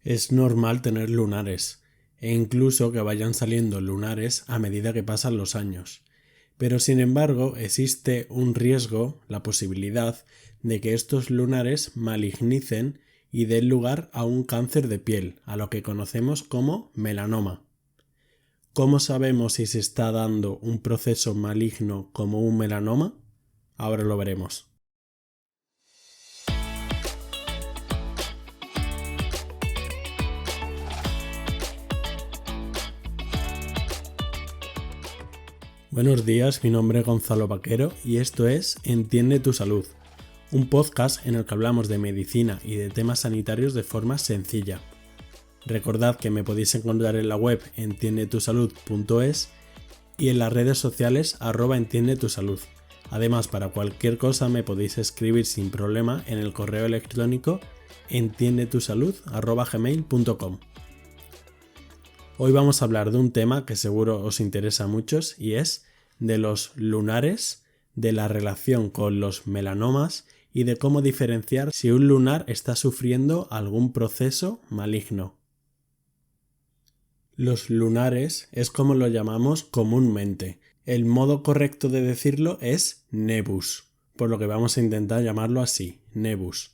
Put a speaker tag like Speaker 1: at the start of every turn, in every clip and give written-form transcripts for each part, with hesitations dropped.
Speaker 1: Es normal tener lunares, e incluso que vayan saliendo lunares a medida que pasan los años. Pero sin embargo existe un riesgo, la posibilidad, de que estos lunares malignicen y den lugar a un cáncer de piel, a lo que conocemos como melanoma. ¿Cómo sabemos si se está dando un proceso maligno como un melanoma? Ahora lo veremos. Buenos días, mi nombre es Gonzalo Vaquero y esto es Entiende tu Salud, un podcast en el que hablamos de medicina y de temas sanitarios de forma sencilla. Recordad que me podéis encontrar en la web entiendetusalud.es y en las redes sociales @entiendetusalud. Además, para cualquier cosa me podéis escribir sin problema en el correo electrónico entiendetusalud@gmail.com. Hoy vamos a hablar de un tema que seguro os interesa a muchos y es de los lunares, de la relación con los melanomas y de cómo diferenciar si un lunar está sufriendo algún proceso maligno. Los lunares es como lo llamamos comúnmente. El modo correcto de decirlo es nevus, por lo que vamos a intentar llamarlo así, nevus.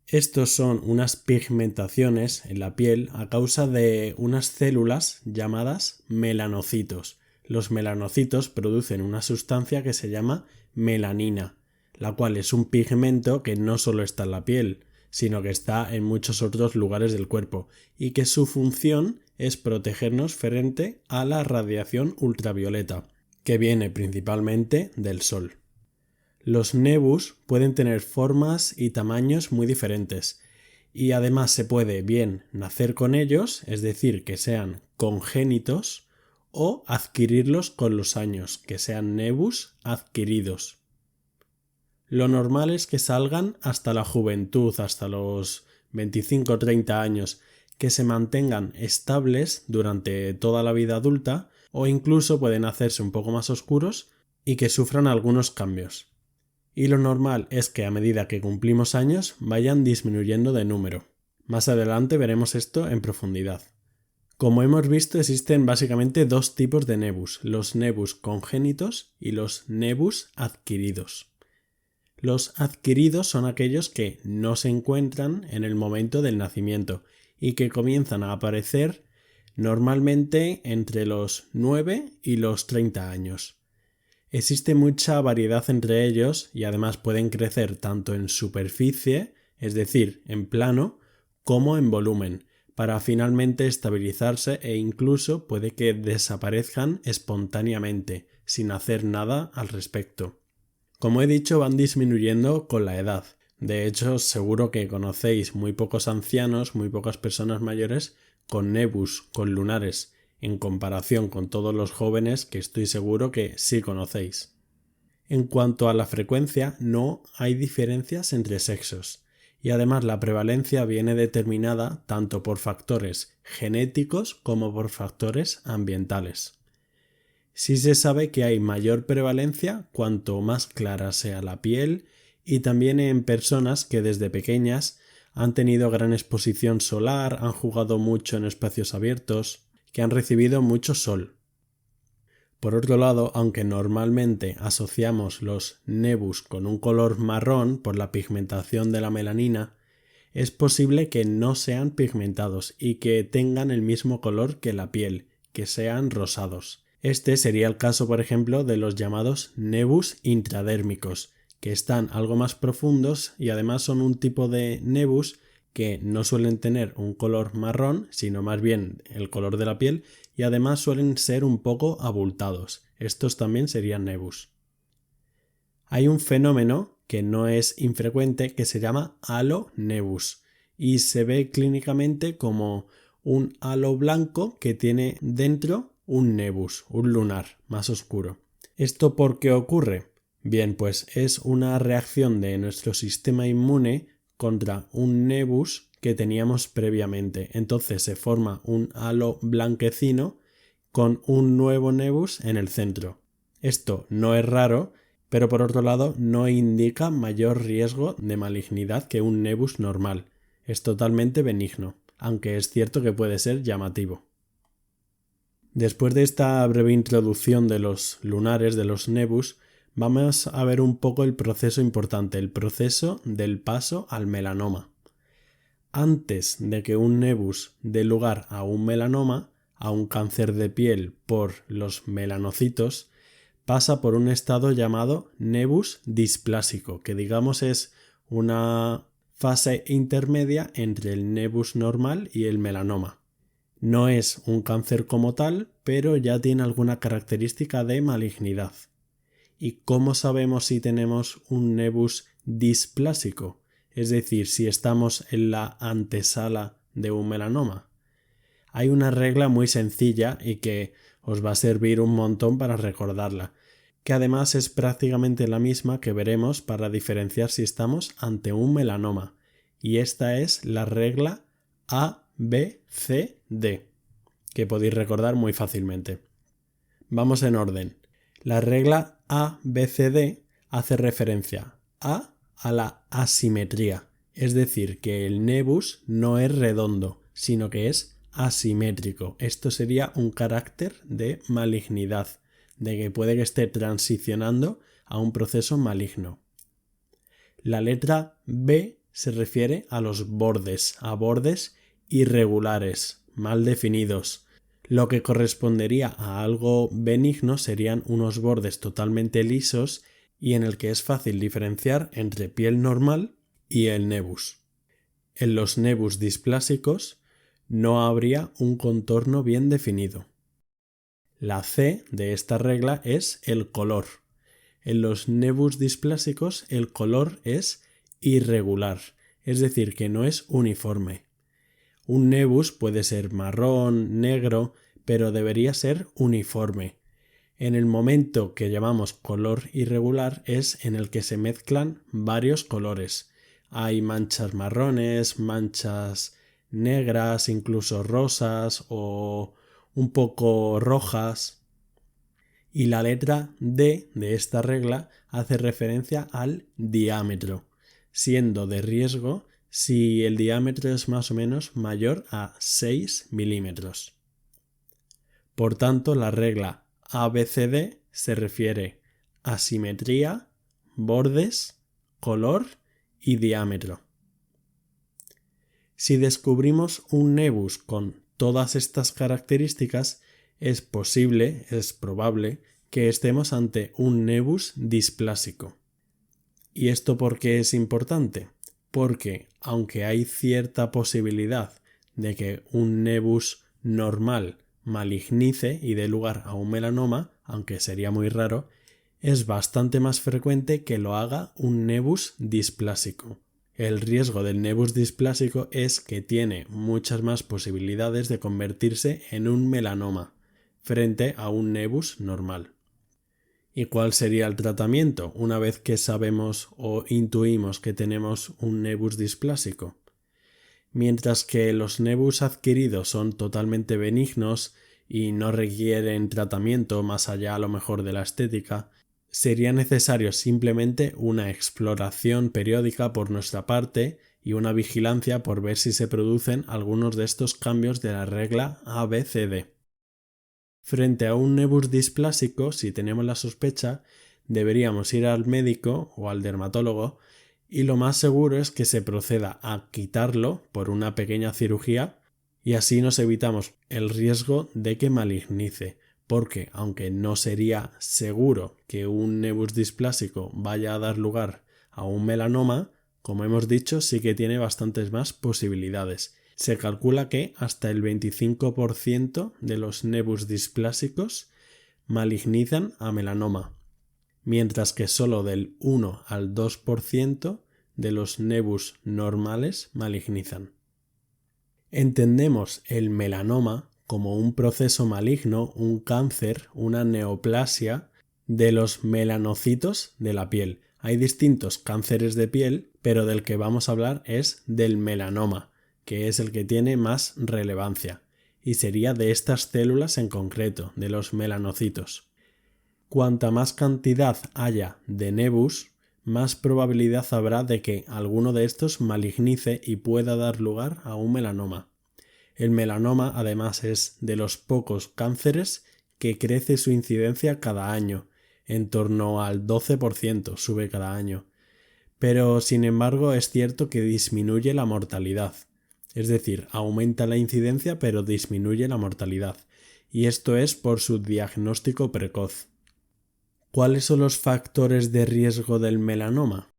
Speaker 1: Estos son unas pigmentaciones en la piel a causa de unas células llamadas melanocitos. Los melanocitos producen una sustancia que se llama melanina, la cual es un pigmento que no solo está en la piel, sino que está en muchos otros lugares del cuerpo y que su función es protegernos frente a la radiación ultravioleta, que viene principalmente del sol. Los nevus pueden tener formas y tamaños muy diferentes y además se puede bien nacer con ellos, es decir, que sean congénitos, o adquirirlos con los años, que sean nevus adquiridos. Lo normal es que salgan hasta la juventud, hasta los 25 o 30 años, que se mantengan estables durante toda la vida adulta o incluso pueden hacerse un poco más oscuros y que sufran algunos cambios. Y lo normal es que a medida que cumplimos años vayan disminuyendo de número. Más adelante veremos esto en profundidad. Como hemos visto, existen básicamente dos tipos de nevus, los nevus congénitos y los nevus adquiridos. Los adquiridos son aquellos que no se encuentran en el momento del nacimiento y que comienzan a aparecer normalmente entre los 9 y los 30 años. Existe mucha variedad entre ellos y además pueden crecer tanto en superficie, es decir, en plano, como en volumen, para finalmente estabilizarse e incluso puede que desaparezcan espontáneamente, sin hacer nada al respecto. Como he dicho, van disminuyendo con la edad. De hecho, seguro que conocéis muy pocos ancianos, muy pocas personas mayores con nevus, con lunares, en comparación con todos los jóvenes que estoy seguro que sí conocéis. En cuanto a la frecuencia, no hay diferencias entre sexos, y además la prevalencia viene determinada tanto por factores genéticos como por factores ambientales. Sí se sabe que hay mayor prevalencia cuanto más clara sea la piel y también en personas que desde pequeñas han tenido gran exposición solar, han jugado mucho en espacios abiertos, que han recibido mucho sol. Por otro lado, aunque normalmente asociamos los nevus con un color marrón por la pigmentación de la melanina, es posible que no sean pigmentados y que tengan el mismo color que la piel, que sean rosados. Este sería el caso, por ejemplo, de los llamados nevus intradérmicos, que están algo más profundos y además son un tipo de nevus que no suelen tener un color marrón, sino más bien el color de la piel, y además suelen ser un poco abultados. Estos también serían nevus. Hay un fenómeno que no es infrecuente que se llama halo nevus y se ve clínicamente como un halo blanco que tiene dentro un nevus, un lunar más oscuro. ¿Esto por qué ocurre? Bien, pues es una reacción de nuestro sistema inmune contra un nevus que teníamos previamente. Entonces se forma un halo blanquecino con un nuevo nevus en el centro. Esto no es raro, pero por otro lado no indica mayor riesgo de malignidad que un nevus normal. Es totalmente benigno. aunque es cierto que puede ser llamativo. Después de esta breve introducción de los lunares, de los nevus, vamos a ver un poco el proceso importante, el proceso del paso al melanoma. Antes de que un nevus dé lugar a un melanoma, a un cáncer de piel por los melanocitos, pasa por un estado llamado nevus displásico, que digamos es una fase intermedia entre el nevus normal y el melanoma. No es un cáncer como tal, pero ya tiene alguna característica de malignidad. ¿Y cómo sabemos si tenemos un nevus displásico? Es decir, si estamos en la antesala de un melanoma. Hay una regla muy sencilla y que os va a servir un montón para recordarla, que además es prácticamente la misma que veremos para diferenciar si estamos ante un melanoma, y esta es la regla ABCD, que podéis recordar muy fácilmente. Vamos en orden. La regla ABCD hace referencia a la asimetría, es decir, que el nevus no es redondo, sino que es asimétrico. Esto sería un carácter de malignidad, de que puede que esté transicionando a un proceso maligno. La letra B se refiere a los bordes, a bordes irregulares, mal definidos. Lo que correspondería a algo benigno serían unos bordes totalmente lisos y en el que es fácil diferenciar entre piel normal y el nevus. En los nevus displásicos no habría un contorno bien definido. La C de esta regla es el color. En los nevus displásicos el color es irregular, es decir, que no es uniforme. Un nevus puede ser marrón, negro, pero debería ser uniforme. En el momento que llamamos color irregular es en el que se mezclan varios colores. Hay manchas marrones, manchas negras, incluso rosas o un poco rojas. Y la letra D de esta regla hace referencia al diámetro, siendo de riesgo si el diámetro es más o menos mayor a 6 milímetros. Por tanto, la regla ABCD se refiere a simetría, bordes, color y diámetro. Si descubrimos un nevus con todas estas características, es probable que estemos ante un nevus displásico. ¿Y esto por qué es importante? Porque aunque hay cierta posibilidad de que un nevus normal malignice y dé lugar a un melanoma, aunque sería muy raro, es bastante más frecuente que lo haga un nevus displásico. El riesgo del nevus displásico es que tiene muchas más posibilidades de convertirse en un melanoma frente a un nevus normal. ¿Y cuál sería el tratamiento una vez que sabemos o intuimos que tenemos un nevus displásico? Mientras que los nevus adquiridos son totalmente benignos y no requieren tratamiento más allá a lo mejor de la estética, sería necesario simplemente una exploración periódica por nuestra parte y una vigilancia por ver si se producen algunos de estos cambios de la regla ABCD. Frente a un nevus displásico, si tenemos la sospecha, deberíamos ir al médico o al dermatólogo y lo más seguro es que se proceda a quitarlo por una pequeña cirugía y así nos evitamos el riesgo de que malignice, porque aunque no sería seguro que un nevus displásico vaya a dar lugar a un melanoma, como hemos dicho, sí que tiene bastantes más posibilidades. Se calcula que hasta el 25% de los nevus displásicos malignizan a melanoma, mientras que solo del 1 al 2% de los nevus normales malignizan. Entendemos el melanoma como un proceso maligno, un cáncer, una neoplasia de los melanocitos de la piel. Hay distintos cánceres de piel, pero del que vamos a hablar es del melanoma, que es el que tiene más relevancia, y sería de estas células en concreto, de los melanocitos. Cuanta más cantidad haya de nevus, más probabilidad habrá de que alguno de estos malignice y pueda dar lugar a un melanoma. El melanoma además es de los pocos cánceres que crece su incidencia cada año, en torno al 12% sube cada año. Pero sin embargo es cierto que disminuye la mortalidad, es decir, aumenta la incidencia pero disminuye la mortalidad, y esto es por su diagnóstico precoz. ¿Cuáles son los factores de riesgo del melanoma?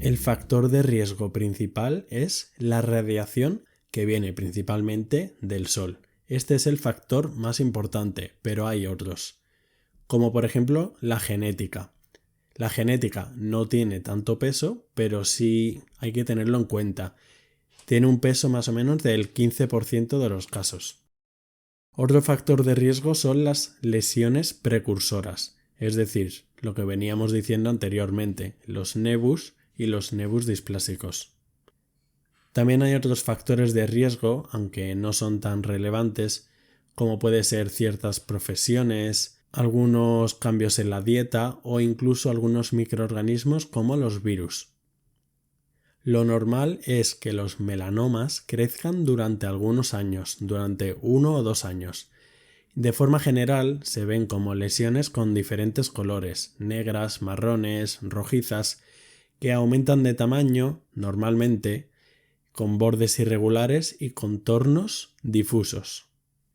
Speaker 1: El factor de riesgo principal es la radiación que viene principalmente del sol. Este es el factor más importante, pero hay otros, como por ejemplo la genética. La genética no tiene tanto peso, pero sí hay que tenerlo en cuenta. Tiene un peso más o menos del 15% de los casos. Otro factor de riesgo son las lesiones precursoras, es decir, lo que veníamos diciendo anteriormente, los nevus y los nevus displásicos. También hay otros factores de riesgo, aunque no son tan relevantes, como puede ser ciertas profesiones, algunos cambios en la dieta o incluso algunos microorganismos como los virus. Lo normal es que los melanomas crezcan durante algunos años, durante 1 o 2 años. De forma general se ven como lesiones con diferentes colores, negras, marrones, rojizas, que aumentan de tamaño, normalmente, con bordes irregulares y contornos difusos.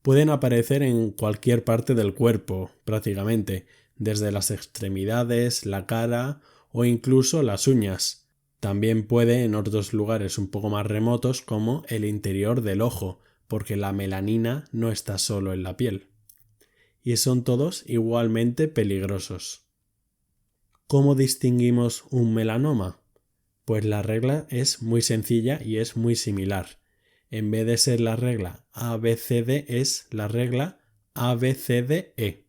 Speaker 1: Pueden aparecer en cualquier parte del cuerpo, prácticamente, desde las extremidades, la cara o incluso las uñas. También puede en otros lugares un poco más remotos como el interior del ojo, porque la melanina no está solo en la piel. Y son todos igualmente peligrosos. ¿Cómo distinguimos un melanoma? Pues la regla es muy sencilla y es muy similar. En vez de ser la regla ABCD es la regla ABCDE.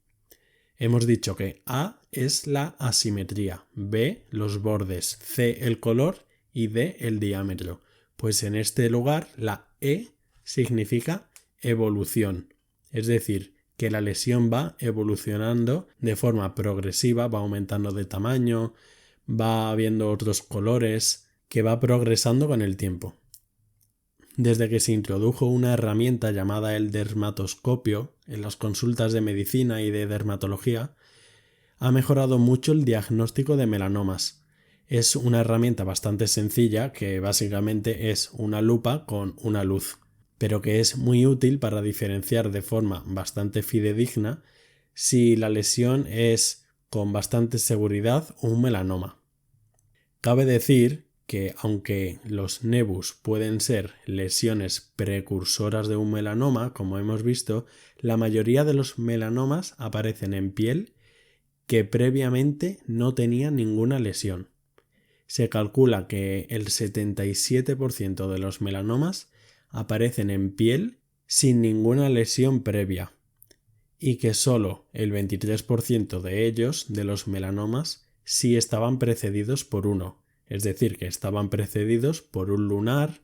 Speaker 1: Hemos dicho que A es la asimetría, B los bordes, C el color y D el diámetro. Pues en este lugar la E significa evolución, es decir, que la lesión va evolucionando de forma progresiva, va aumentando de tamaño, va habiendo otros colores, que va progresando con el tiempo. Desde que se introdujo una herramienta llamada el dermatoscopio en las consultas de medicina y de dermatología, ha mejorado mucho el diagnóstico de melanomas. Es una herramienta bastante sencilla que básicamente es una lupa con una luz, pero que es muy útil para diferenciar de forma bastante fidedigna si la lesión es con bastante seguridad un melanoma. Cabe decir que aunque los nevus pueden ser lesiones precursoras de un melanoma, como hemos visto, la mayoría de los melanomas aparecen en piel que previamente no tenía ninguna lesión. Se calcula que el 77% de los melanomas aparecen en piel sin ninguna lesión previa y que solo el 23% de ellos, de los melanomas, sí estaban precedidos por uno, es decir, que estaban precedidos por un lunar,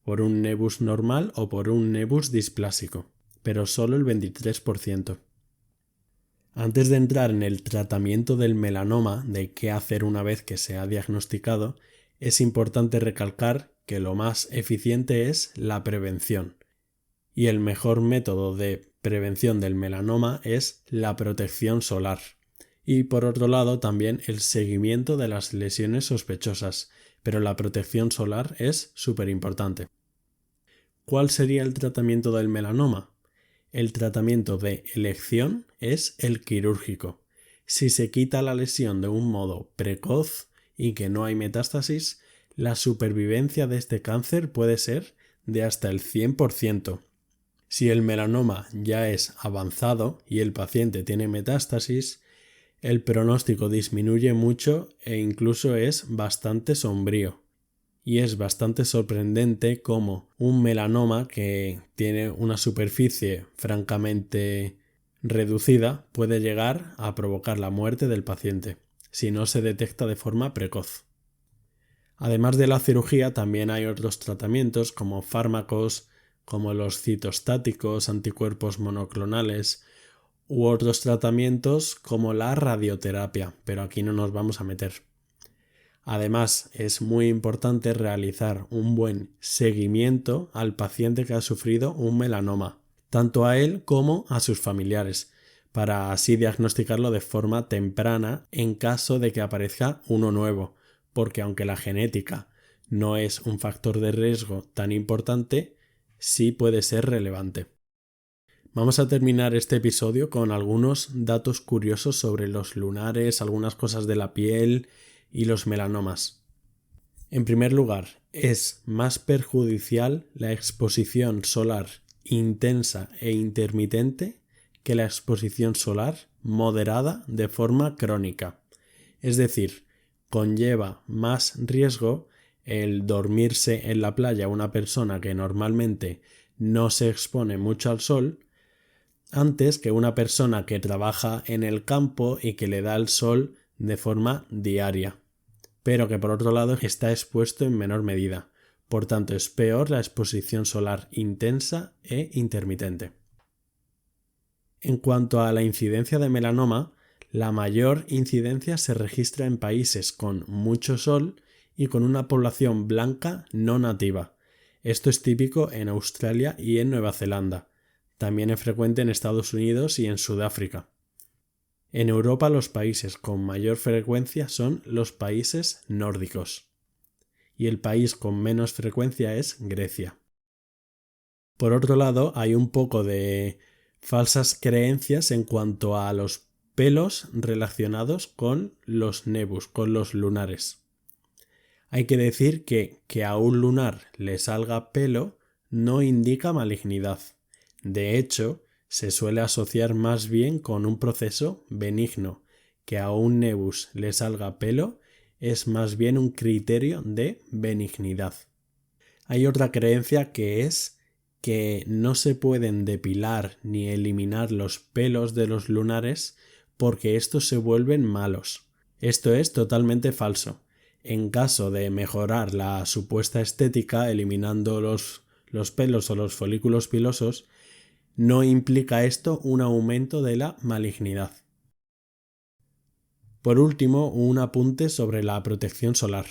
Speaker 1: por un nevus normal o por un nevus displásico, pero solo el 23%. Antes de entrar en el tratamiento del melanoma, de qué hacer una vez que se ha diagnosticado, es importante recalcar que lo más eficiente es la prevención. Y el mejor método de prevención del melanoma es la protección solar. Y por otro lado también el seguimiento de las lesiones sospechosas, pero la protección solar es súper importante. ¿Cuál sería el tratamiento del melanoma? El tratamiento de elección es el quirúrgico. Si se quita la lesión de un modo precoz y que no hay metástasis, la supervivencia de este cáncer puede ser de hasta el 100%. Si el melanoma ya es avanzado y el paciente tiene metástasis, el pronóstico disminuye mucho e incluso es bastante sombrío. Y es bastante sorprendente cómo un melanoma que tiene una superficie francamente reducida puede llegar a provocar la muerte del paciente si no se detecta de forma precoz. Además de la cirugía, también hay otros tratamientos como fármacos, como los citostáticos, anticuerpos monoclonales u otros tratamientos como la radioterapia, pero aquí no nos vamos a meter. Además, es muy importante realizar un buen seguimiento al paciente que ha sufrido un melanoma, tanto a él como a sus familiares, para así diagnosticarlo de forma temprana en caso de que aparezca uno nuevo, porque aunque la genética no es un factor de riesgo tan importante, sí puede ser relevante. Vamos a terminar este episodio con algunos datos curiosos sobre los lunares, algunas cosas de la piel y los melanomas. En primer lugar, es más perjudicial la exposición solar intensa e intermitente que la exposición solar moderada de forma crónica. Es decir, conlleva más riesgo el dormirse en la playa una persona que normalmente no se expone mucho al sol antes que una persona que trabaja en el campo y que le da el sol de forma diaria, pero que por otro lado está expuesto en menor medida. Por tanto, es peor la exposición solar intensa e intermitente. En cuanto a la incidencia de melanoma, la mayor incidencia se registra en países con mucho sol y con una población blanca no nativa. Esto es típico en Australia y en Nueva Zelanda. También es frecuente en Estados Unidos y en Sudáfrica. En Europa los países con mayor frecuencia son los países nórdicos. Y el país con menos frecuencia es Grecia. Por otro lado, hay un poco de falsas creencias en cuanto a los pelos relacionados con los nebus, con los lunares. Hay que decir que a un lunar le salga pelo no indica malignidad. De hecho, se suele asociar más bien con un proceso benigno. Que a un nebus le salga pelo es más bien un criterio de benignidad. Hay otra creencia que es que no se pueden depilar ni eliminar los pelos de los lunares porque estos se vuelven malos. Esto es totalmente falso. En caso de mejorar la supuesta estética eliminando los pelos o los folículos pilosos, no implica esto un aumento de la malignidad. Por último, un apunte sobre la protección solar.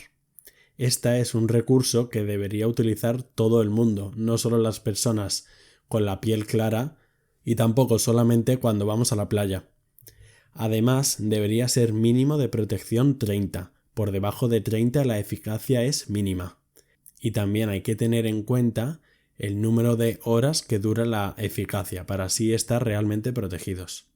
Speaker 1: Esta es un recurso que debería utilizar todo el mundo, no solo las personas con la piel clara y tampoco solamente cuando vamos a la playa. Además, debería ser mínimo de protección 30. Por debajo de 30 la eficacia es mínima. Y también hay que tener en cuenta el número de horas que dura la eficacia para así estar realmente protegidos.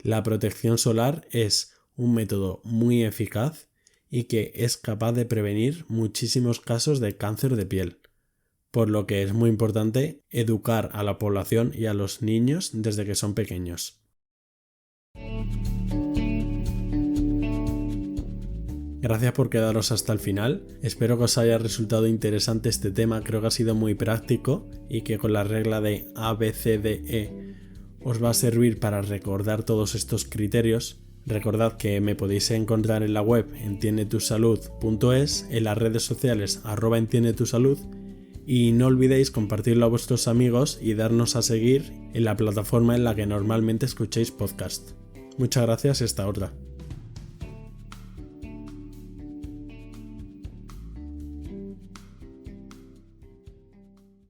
Speaker 1: La protección solar es un método muy eficaz y que es capaz de prevenir muchísimos casos de cáncer de piel, por lo que es muy importante educar a la población y a los niños desde que son pequeños. Gracias por quedaros hasta el final. Espero que os haya resultado interesante este tema. Creo que ha sido muy práctico y que con la regla de ABCDE os va a servir para recordar todos estos criterios. Recordad que me podéis encontrar en la web entiendetusalud.es, en las redes sociales @entiendetusalud y no olvidéis compartirlo a vuestros amigos y darnos a seguir en la plataforma en la que normalmente escuchéis podcast. Muchas gracias y hasta otra.